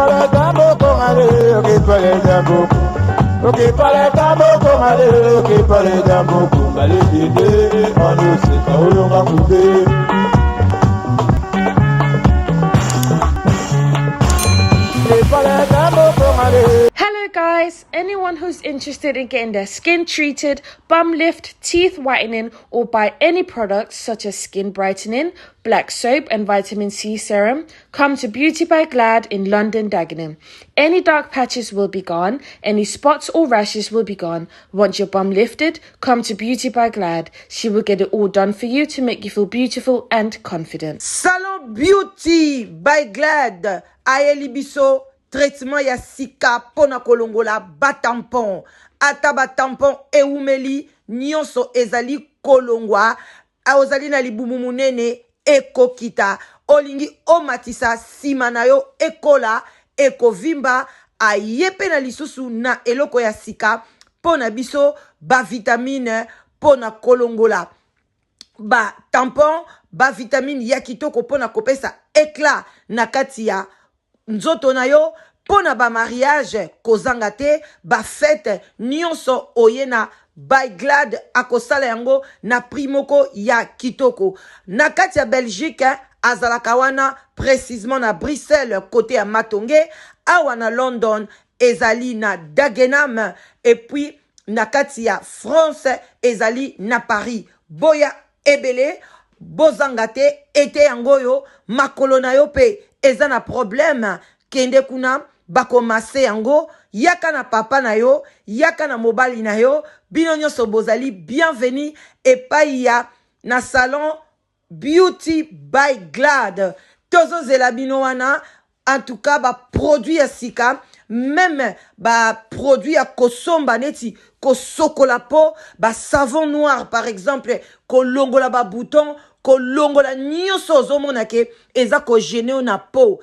parle tambo kongale, ok parle tambo. Ok parle tambo kongale, ok parle tambo kongale dede, on sait quand on va couper. Hello guys, anyone who's interested in getting their skin treated, bum lift, teeth whitening, or buy any products such as skin brightening, black soap and vitamin C serum, come to Beauty by Glad in London, Dagenham. Any dark patches will be gone, any spots or rashes will be gone. Want your bum lifted? Come to Beauty by Glad. She will get it all done for you to make you feel beautiful and confident. Salon Beauty by Glad, Ayeli Biso. Traitement ya sika pona kolongola batampon. Ata batampon eumeli nyonso ezali kolongwa. Aozali na libumu munene ekokita. Olingi omatisa sima na yo ekola ekovimba. Ayepe na lisusu na eloko ya sika pona biso ba vitamine pona kolongola. Ba tampon ba vitamine ya kitoko pona kopesa éclat na kati ya nzoto na yo pona ba mariage kozanga te ba fête nyonso oyena by Glad akosala yango na primoko ya kitoko na kati ya Belgique azalaka wana précisément na Bruxelles côté ya Matonge awa na London ezali na Dagenham et puis na kati ya France ezali na Paris boya ebele bozanga te ete yango yo makolo na yo pe eza na problème kende kuna bakomase yango yaka na papa na yo yaka na mobali na yo bino nyonso bozali bienvenue epai ya na salon Beauty by Glad tozo zela bino wana en tout cas ba produit ya sika même ba produit ya kosomba neti kosokola po ba savon noir par exemple kolongola ba bouton kolongola nyonso ozomona ke eza ko gêner na po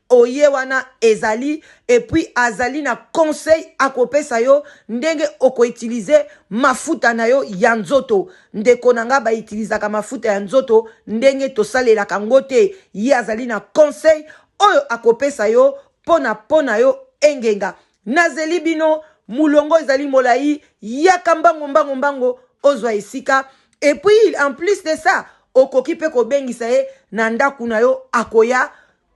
oye wana ezali et puis azali na conseil akopesa yo ndenge oko utiliser mafuta na yo ya nzoto ndeko nanga ba utilizaka mafuta ya nzoto ndenge tosalela kango te ye azali na conseil oyo akopesa yo pona yo engenga nazeli bino mulongo ezali molai yaka mbango ozwa esika et puis en plus de ça okoki pe kobengisa ye na ndaku na yo akoya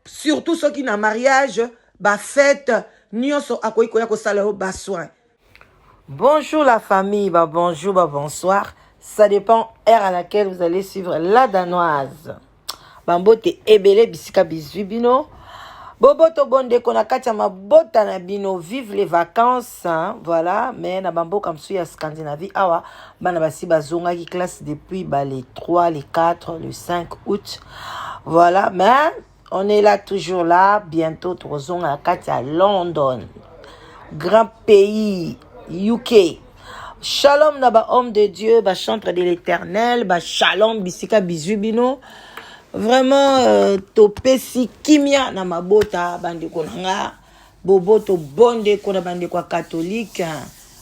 surtout soki na mariage ba fête nyonso akoyi koya kosala yo ba soin. Bonjour la famille, bonjour, bonsoir. Ça dépend heure à laquelle vous allez suivre la danoise. Bambote ebele bisika bizubino. Boboto bonde kona katia mabota na bino, vive les vacances, hein, voilà, mais na bambo comme ça Scandinavie, awa, bana basi bazonga qui classe depuis les 3, les 4, le 5 août, voilà, mais on est là, toujours là, bientôt, tozonga katia London, grand pays, UK, shalom na ba homme de Dieu, ba chantre de l'éternel, ba shalom bisika bizubino. Vraiment topesi kimia na mabota bandeko nanga boboto bonde kona bandeko catholique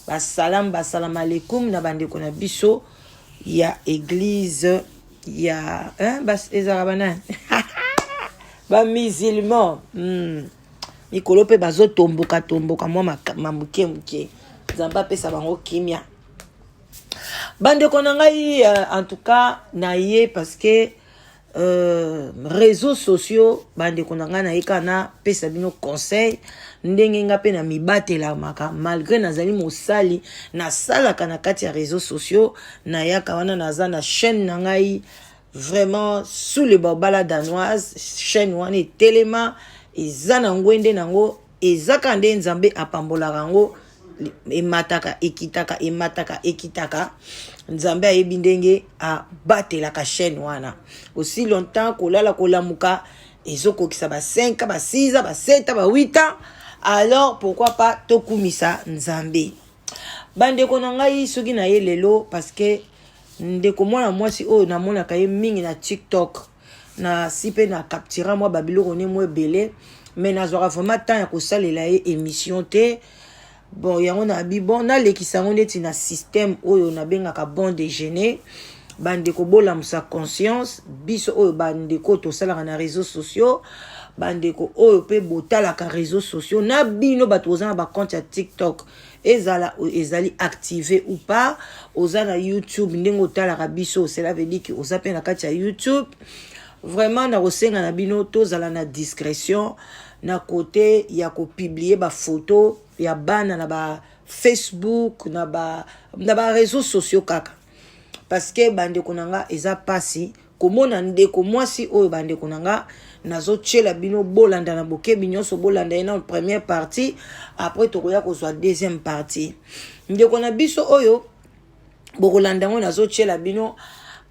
basalam alaikum na bandeko na biso ya église ya bas ezarabana ba musulman mikolo pe bazo tomboka mwa mamuke zamba pesa bango kimia bandeko nanga en tout cas na ye parce que réseaux sociaux bande konanga na ekana pesa bino conseil ndenge nga pe na mibatela maka malgré nazali mosali na sala kana kati ya réseaux sociaux na yaka wana naza na chaîne na ngai vraiment sous le babala danoise chaîne wana telema ezana ngwende nango ezaka nde nzambe apambola rango emataka ekitaka nzambe ayebi ndenge a batela ka chaîne wana aussi longtemps kolala kolamuka ezokokisa ba 5 ba 6 ba 7 ba 8 ans alors pourquoi pas tokumisa nzambe bandeko na ngai soki na ye lelo parce que ndeko mwana mwasi oyo namonaka ye mingi na TikTok na sipe na captura moi babiloko ne mo ebele mais nazwaka vraiment temps ya kosalela ye émission te. Bon, yango na bi bon na lekisango neti na système oyo na bengaka bon déjeuner bandeko bolamusa conscience biso oyo bandeko tosalaka na réseaux sociaux bandeko oyo pe botalaka réseaux sociaux na bino bato oza na bacompte ya TikTok ezali activé ou pas oza na YouTube ndenge otalaka biso cela veut dire que oza pe na kati ya YouTube vraiment na kosenga na bino tozala na discrétion na côté ya kopublier ba photo ya bana na ba Facebook na ba réseaux sociaux kaka parce que bandeko nanga eza pasi komona ndeko mwasi oyo bandeko nanga nazo tchela bino bolanda na bokebi nyonso bolanda na première partie après tokoya kozwa deuxième partie ndeko na biso oyo bokolanda ngo nazo tchela bino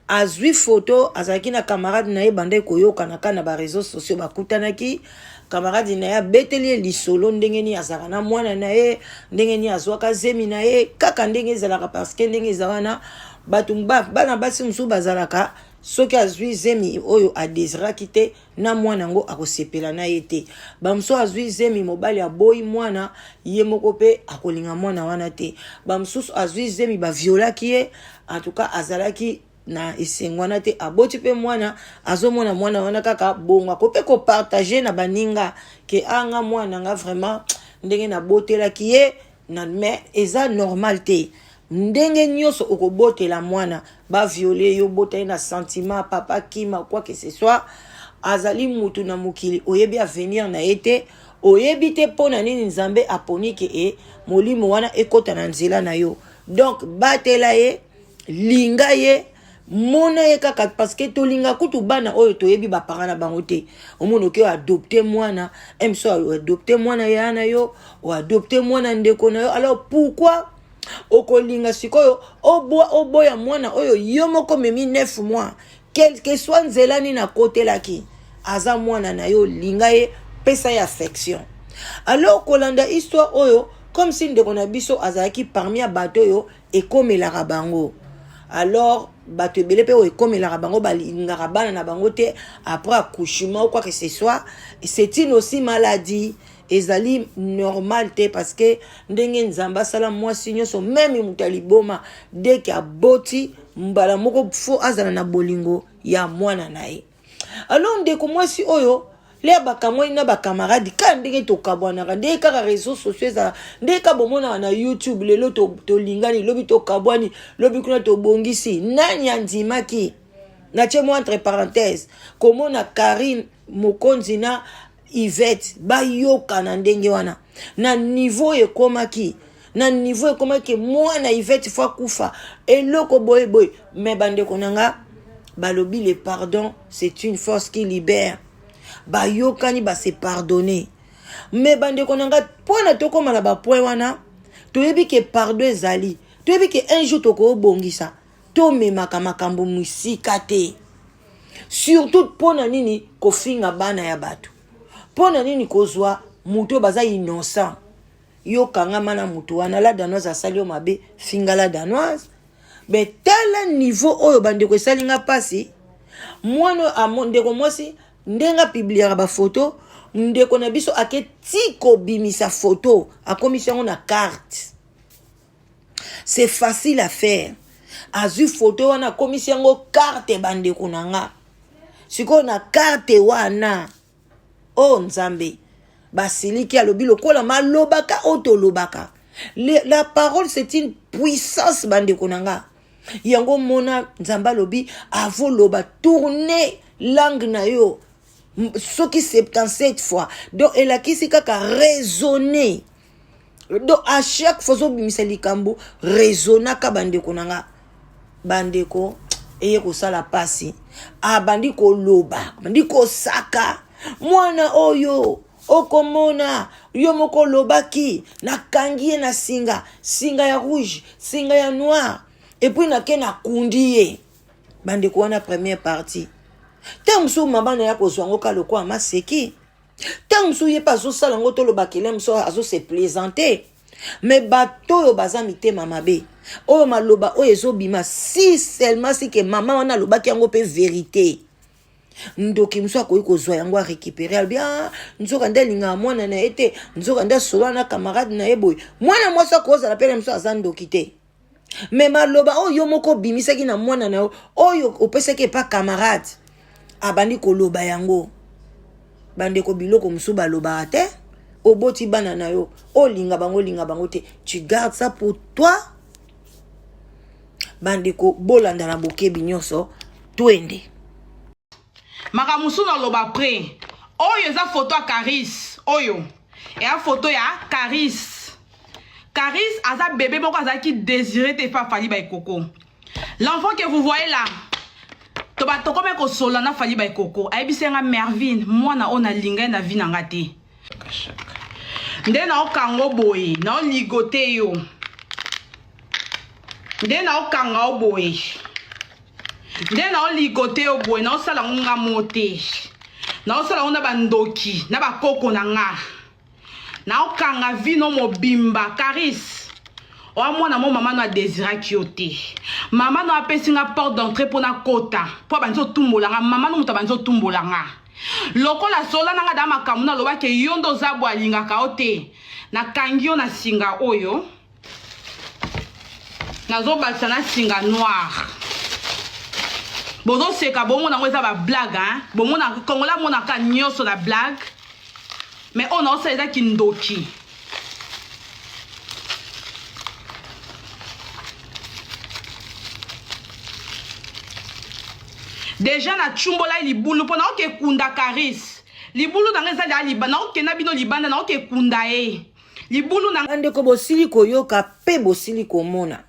azwi photo azaki na camarade na ye bande koyoka na kana ba réseaux sociaux bakutanaki camarade na ya beteli lisolo ndenge ni azaka na mwana na ye ndenge ni azwaka zemi na ye kaka ndenge ezalaka parce que ndenge ezawana batumba bana basi musu bazalaka soki azwi zemi oyo adesiraki te na mwana ngo akosepela na ye te bamusu azwi zemi mobali aboyi mwana ye moko pe akolinga mwana wana te bamususu azwi zemi baviolaki ye en tout cas azalaki na esengwana te aboti pe mwana azomona mwana wana kaka bonga ko pe ko partager na baninga ke anga mwana nga vraiment ndenge na botelaki ye na mais eza normal te ndenge nyonso okobotela mwana ba violer yo bota na sentiment papa kima quoi que ce soit azali mutu na mukili oyebi avenir na ete oyebi te pona nini nzambe aponi ke molimo wana ekota na nzela na yo donc batela ye linga ye mona ye kaka parce que tolinga kutu bana oyo toyebi ba parana bango te omono ke adopter mwana emso adopter mwana yana yo o adopter mwana ndeko na yo alors pourquoi okolinga sikoyo oboya mwana oyo yo moko memi 9 mois quel que soit nzelani na kote laki aza mwana na yo linga ye pesa ya affection alors kolanda histoire oyo comme si ndeko na biso azalaki parmi ya bato yo ekomelaka bango alors bato ebele pe oyo ekomelaka bango balingaka bana na bango te après accouchement ou quoi que ce soit c'est une aussi maladie ezali normal te parce que ndenge nzamba sala mwasi nyonso même mutali boma dès que aboti mbala moko fo azala na bolingo ya mwana na ye alors ndeko mwasi oyo le bakamoi na bakamaradi ka ndenge tokabwanaka ndenge kaka réseaux sociaux eza ndenge ka bomona na YouTube lelo tolingani lobi tokabwani lobi kuna tobongisi nani andimaki na tie mo entre parenthèses komona Karine Mokonzi na Yvette bayoka na ndenge wana na niveau ekomaki mwana Yvette fa kufa eloko boy mais bandeko nanga balobi le pardon c'est une force qui libère bayokani ba se pardonner mais bandeko nanga pona tokoma na ba point wana toyebi ke pardon ezali toyebi ke un jour toko bongisa to memaka makambo musika te surtout pona nini kofinga bana ya bato pona nini kozwa muto baza innocent yo kanga mana muto wana la danoise asali o mabe finga la danoise mais tel niveau oyo bandeko esalinga pasi mwana amondeko mwasi ndenga publiera ba photo ndeko na biso ake tiko bimisa photo akomisi yango na carte c'est facile à faire azu photo wana akomisi yango carte bandeko nanga siko na carte wana o nzambe basiliki alobi lokola malobaka otolobaka la parole c'est une puissance bandeko nanga yango mona nzamba lobi avoloba tourner langue na yo soki 77 fois donc elakisi kaka raisonner donc à chaque fois zo bimisa likambo raisonnaka bandeko nanga bandeko eye kosala pasi abandi koloba bandi kosaka mwana oyo okomona yo moko lobaki nakangi ye na singa ya rouge singa ya noir et puis nake na kundi ye bandeko wana première partie tamso mabana ya kozwango kaloko amaseki tamso ye pas sala ngo tolobakele mso azo se plaisanter mais bato yo baza mitema mabe oyo maloba oyo ezobima si seulement si que mama wana lobaki yango pe vérité ndoki mso akoyi kozwa yango récupérer albi nzoka ndelinga mwana na ete nzoka nda solo na camarade na eboy mwana mwasa koza la pele mso azan ndoki te Mais maloba oyo moko bimisaki na mwana na yo oyo opesaki pa camarade abandi koloba yango bandeko biloko musu baloba te oboti bana na yo linga bango te, tu gardes ça pour toi. Bandeko bolanda na bokebi nyonso twende makamusu na loba pre oyo eza photo ya Caris oyo ya photo ya Caris aza bébé moko azaki désiré te fa Fally Baikoko. L'enfant que vous voyez là toba tokome ko sola na Fally Baikoko ayebisenga Mervin mwana ona linga na vie nanga te nde na okango boye na oligote yo nde na okanga oboye nde na oligote yo boye na osala ngonga mote na osala ngonga bandoki na bakoko na nga na okanga vino mobimba Caris oa mwana mo mama no adésiraki yo te mama no apesi nga porte d'entrée mpona kota mpo abanzi otumbola nga mama no moto abanzi otumbola nga lokola sola nanga da makambo na lobaki yo ndo oza bo alingaka yo te nakangi yo na singa oyo nazobalisa na singa noir bozoseka bomona ngo eza bablague bomona kongola monaka nyonso na blague mais on a osala ezaki ndoki déjà na chumbola libulu mpona okekunda Caris libulu nanga eza lia libanda okenda bino libanda na okekunda ye libulu nanga ndeko bosili koyoka pe bosili komona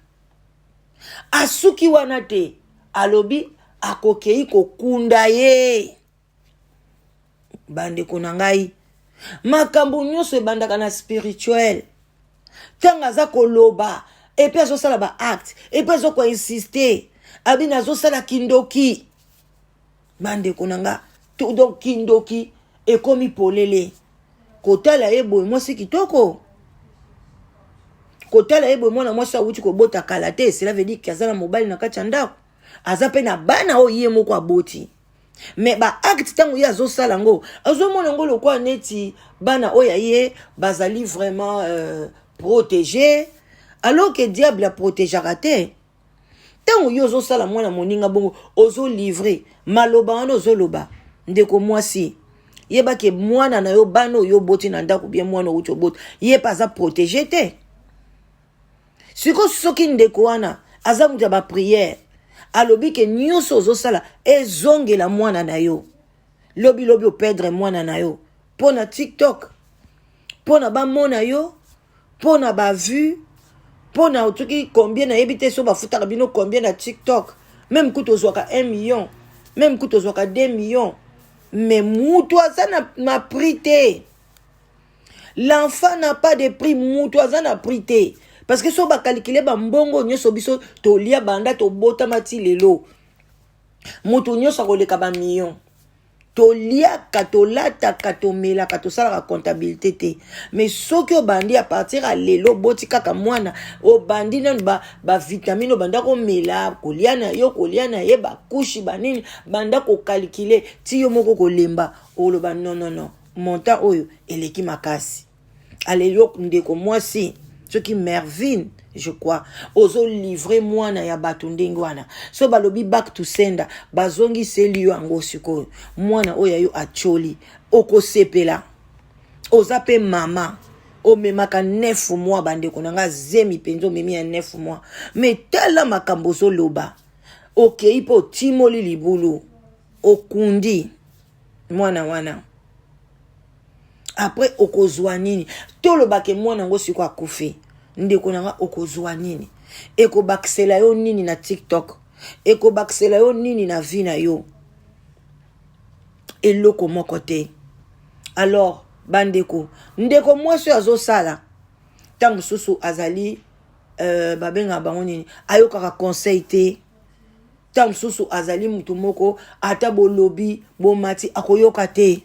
asuki wana te alobi akokei kokunda ye bandeko na ngai makambo nyonso ebandaka na spirituel tanga aza koloba epe azosala ba acte epe azoko insister abi nazosala kindoki bandeko na nga donc kindoki ekomi polele kotala ye boye mwasi kitoko kotala ye boye mwana mwasi awuti kobota kala te cela veut dire kaza na mobali na kati ya ndako aza pe na bana oyo ye moko aboti mais ba acte tango ye azosala ngo azomona ngo lokwa neti bana oyo ye bazali vraiment protégé alors que diable a protégeaka te tango yo ozosala mwana moninga bongo ozolivre maloba wana ozoloba ndeko mwasi yebake mwana na yo bana oyo boti na ndako bien mwana outi oboti ye pa aza protégé te siko soki ndeko wana aza mutu ya bapriere alobi ke nyonso ozosala ezongela mwana na yo lobi operdre mwana na yo mpo na TikTok mpo na bamona yo mpo na bavu mpo na otuki combien nayebi te so bafutaka bino combien na TikTok même kutu ozwaka 1 million même kutu ozwaka 2 millions mais mutu aza na prix te l'enfant n'a pas de prix mutu aza na prix te parce que so bakalikile bambongo nyonso biso tolia banda tobota mati lelo mutu nyonso akoleka ba million toliaka tolataka tomelaka tosalaka comptabilité te mais soki obandi a partir ya lelo boti kaka mwana obandi nanu bavitamine obanda komela kolia na ye bakushi banini banda kokalikile ti yo moko kolemba oloba non montant oyo eleki makasi alelo ndeko mwasi soki Mervin je crois ozo livrer mwana ya bato ndenge wana so balobi back to sender bazongi seli yo ango sikoyo mwana oyo yo acholi okosepela oza pe mama omemaka 9 mois bandeko nanga zemi penzo memi ya 9 mois mais tala makambo zoloba okei po timoli libulu okundi mwana wana après okozwa nini tolobake mwana ngo siko akufi ndeko nanga okozwa nini ekobakisela yo nini na TikTok ekobakisela yo nini na vie na yo eloko moko te alors bandeko ndeko mwasi azosala tango susu azali babenga bango nini ayokaka conseil te tango susu azali mutu moko ata bolobi bomati akoyoka te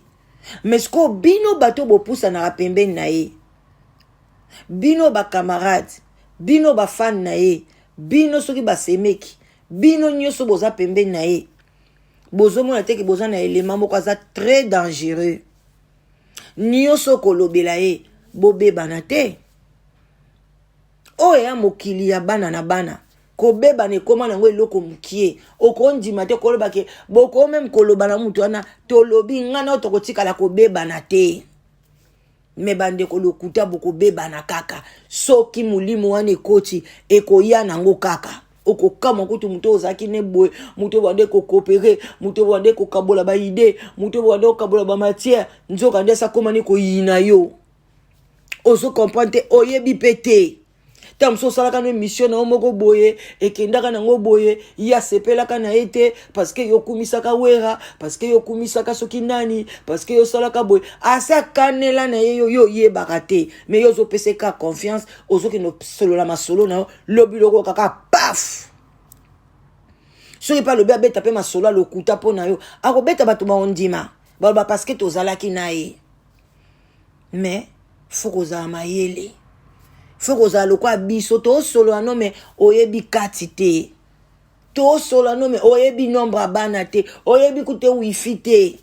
mais ko bino bato bopusa na pembeni na ye bino ba camarade bino ba fan na ye bino soki basemeki bino nyonso boza pembeni na ye bozomona te ke boza na élément moko aza très dangereux nyonso kolobela ye bobebana te oya mokili ya bana na bana kobeba ne koma nango eloko mukie okondima te koloba ke boko même koloba na mutu wana tolobi ngana otokotikala kobeba na te me bande kolokuta boko beba na kaka soki mulimo wana ekoti ekoya nango kaka okokama kutu muto ozaki ne boye muto bande kokopere muto bande kokabola ba ide muto bande kokabola ba matière nzoka nde sa koma ni koyina yo ozo comprendre oyebi pété tam so sala kana mission na moko boye ekendaka nango boye ya sepela kana ete parce que yokumisaka wera parce que yokumisaka soki nani parce que yo sala ka boye asa kanela na yo yebaka te mais yo zo peseka confiance ozo ke no solo la masolo na lobi loko kaka paf soki pa lobi abeta pe masolo lokuta pona yo akobeta bato ba ondima ba parce que tozalaki nae mais faut kozala mayele faut kozala lokwa biso to solo ano me oyebi kati te to solo ano me oyebi nombre abana te oyebi kute wifi te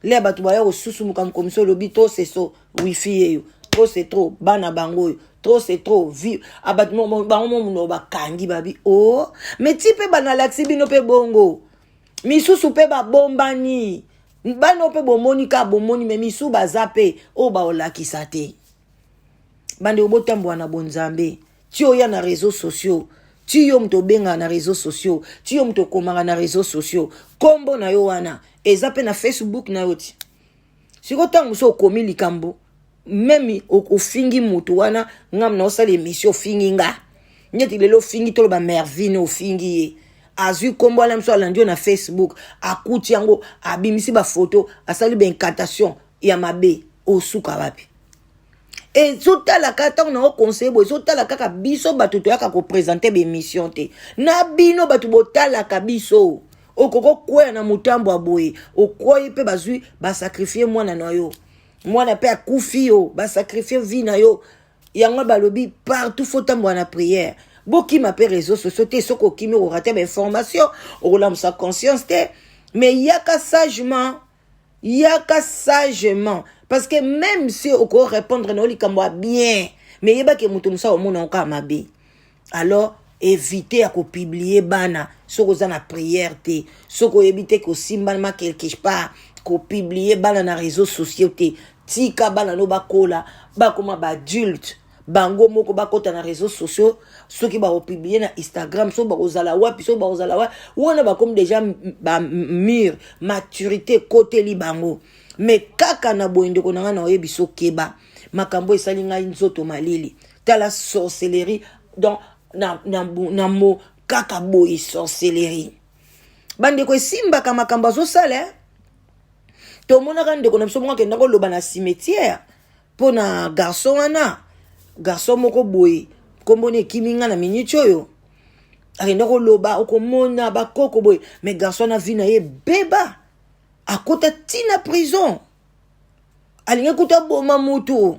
le bato baya osusu muka mkomiso lobi to c'est so wifi yeyo to c'est trop bana bango trop c'est trop vi abat mo bango mo ba kangi babi oh mais tipe bana laksi bino pe bongo misusu pe ba bombani bano pe bomoni ka bomoni me misu bazape o ba olakisa te bande obotambo na bonzambe ti oya na réseaux sociaux ti yo mto benga na réseaux sociaux ti yo mto komanga na réseaux sociaux kombo na yo wana ezape na Facebook na yo ti siko tangu so komi likambo memi ofingi mutu wana ngam na osala émission fingi nga nyeti lelo fingi tolo ba mervine ofingi ye azui kombo ala mso alandio na Facebook akuti yango abimisi ba photo asali ba incantation ya mabe osuka wapi et zota la kata on a conseillé bo zota la kaka biso batu to yaka ko présenter be mission te na bino batu botala ka biso okoko kwea na mutambo aboye okoyi pe bazui ba sacrifier mwana na yo mwana pe akufi yo ba sacrifier vie na yo yango balobi partout faut tambo na prière boki ma pe réseaux sociaux te soko kimi o rater ba information o la sa conscience te mais yaka sagement parce que même si on peut répondre non likambo bien mais yeba ke mutu musa omona onka mabe alors éviter à publier bana soko za na prière te soko éviter ko simba ma quelque part ko publier bana na réseaux sociaux te tika bana no bakola ba koma ba adulte bango moko bakota na réseaux sociaux soki ba publier na Instagram so ba ozala wapi so ba ozala wa wana ba comme déjà ba mûr maturité côté li bango mais kaka na boyende ko nanga na oyebi so keba makambo esali ngai nzoto malili tala sorcellerie donc na mo kaka boy sorcellerie bande ko simba kama makambo zo sala to mona kande ko na biso mo kenda ko loba na cimetière pona garçon wana garçon moko boy kombone kiminga na minute oyo akenda ko loba okomona bakoko boy mais garçon na vie na ye beba akota tina prison alinga kuta boma mutu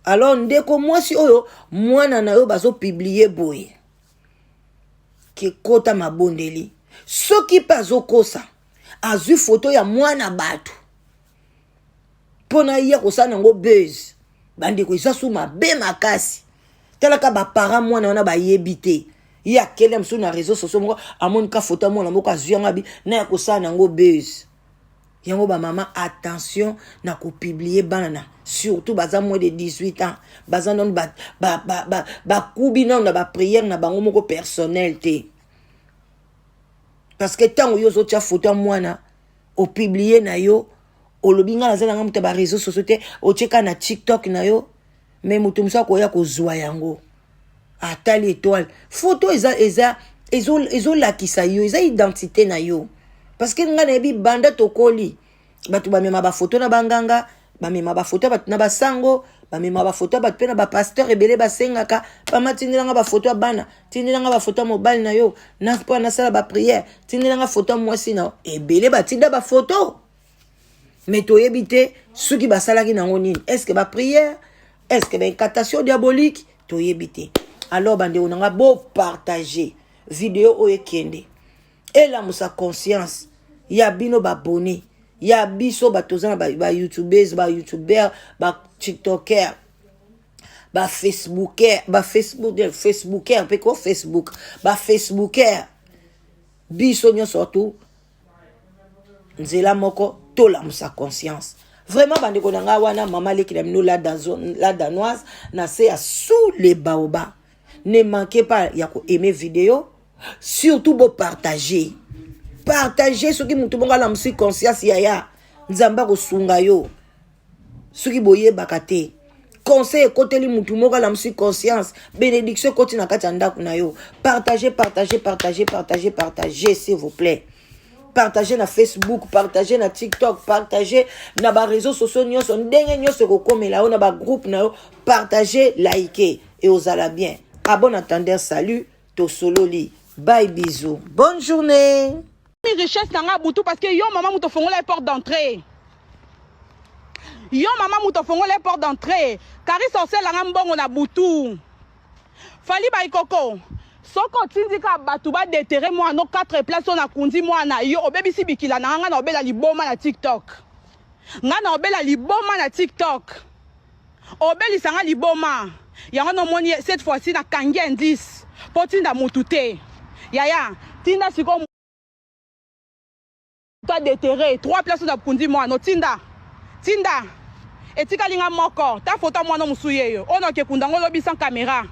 alors ndeko mwasi oyo mwana na yo bazo publier boy ki kota mabondeli soki pazo kosa azui photo ya mwana batu pona iya kosana ngo buzz bande ko isa suma be makasi talaka ba para mwana wana ba yebite ya kele mso na réseaux sociaux moko amoni ka photo mwana moko azui ngabi na ya kosana ngo buzz yango ba mama attention na ko publier banana surtout baza moins de 18 ans baza non ba kubi non na ba prière na bango moko personnel te parce que tant yo zo tia photo mwana o publier na yo o lobinga na zela ngamuta ba réseaux sociaux te o cheka na TikTok na yo mais mutu musa ko ya ko zwa yango atali étoile photo ezo lakisa yo eza identité na yo parce que nga na yebi banda tokoli batu bamema ba photo na banganga bamema ba photo batu na basango bamema ba photo batu pe na ba pasteur ebele basengaka bamatindelanga ba photo bana tindelanga ba photo mobile na yo na po na sala ba prière tindelanga photo mwasi na ebele batinda ba photo mais toyebi te soki basalaki nango nini est-ce que ba prière est-ce que ba incantation diabolique toyebi te alors bande onanga bo partager vidéo o ekende et la musa conscience ya bino ba abonné ya biso batozana ba youtubers ba youtuber ba tiktoker ba Facebooker pe ko Facebook ba Facebooker biso nyo surtout nzela moko tola musa conscience vraiment bandeko nanga wana mama leki na mino la danoise na se ya sous les baobas. Ne manquez pas ya ko aimer vidéo, surtout bo partager ce qui mutu bonga la musi conscience ya nzamba ko sunga yo soki boye bakate conseil koteli mutu moka la musi conscience bénédiction koti na kati ndako na yo. Partagez s'il vous plaît. Partagez na Facebook, partagez na TikTok, partagez na ba réseaux sociaux nyonso ndenge nyonso ko komela na ba groupe na yo. Partagez, likez et osala bien. À bon entendeur, salut, to sololi. Bye, bisous. Bonne journée. Richesse nanga butu parce que yo maman muto fongola les portes d'entrée. Yo maman muto fongola les portes d'entrée. Kari sorcelle nanga mbongo na butu. Fali ba ikoko. Soko tindika batu ba déterrer moi no 4 places on a kundi moi na yo obebi si bikila na nga na obela liboma na TikTok. Nga na obela liboma na TikTok. Obeli sanga liboma. Yango no moni cette fois-ci na kangi indice. Potinda mutute. Yaya, tinda siko toi déterrer 3 places on a kundi moi no tinda. Tinda. Etika linga moko. Ta photo moi no musuye yo. Ono ke kundango lobi sans caméra.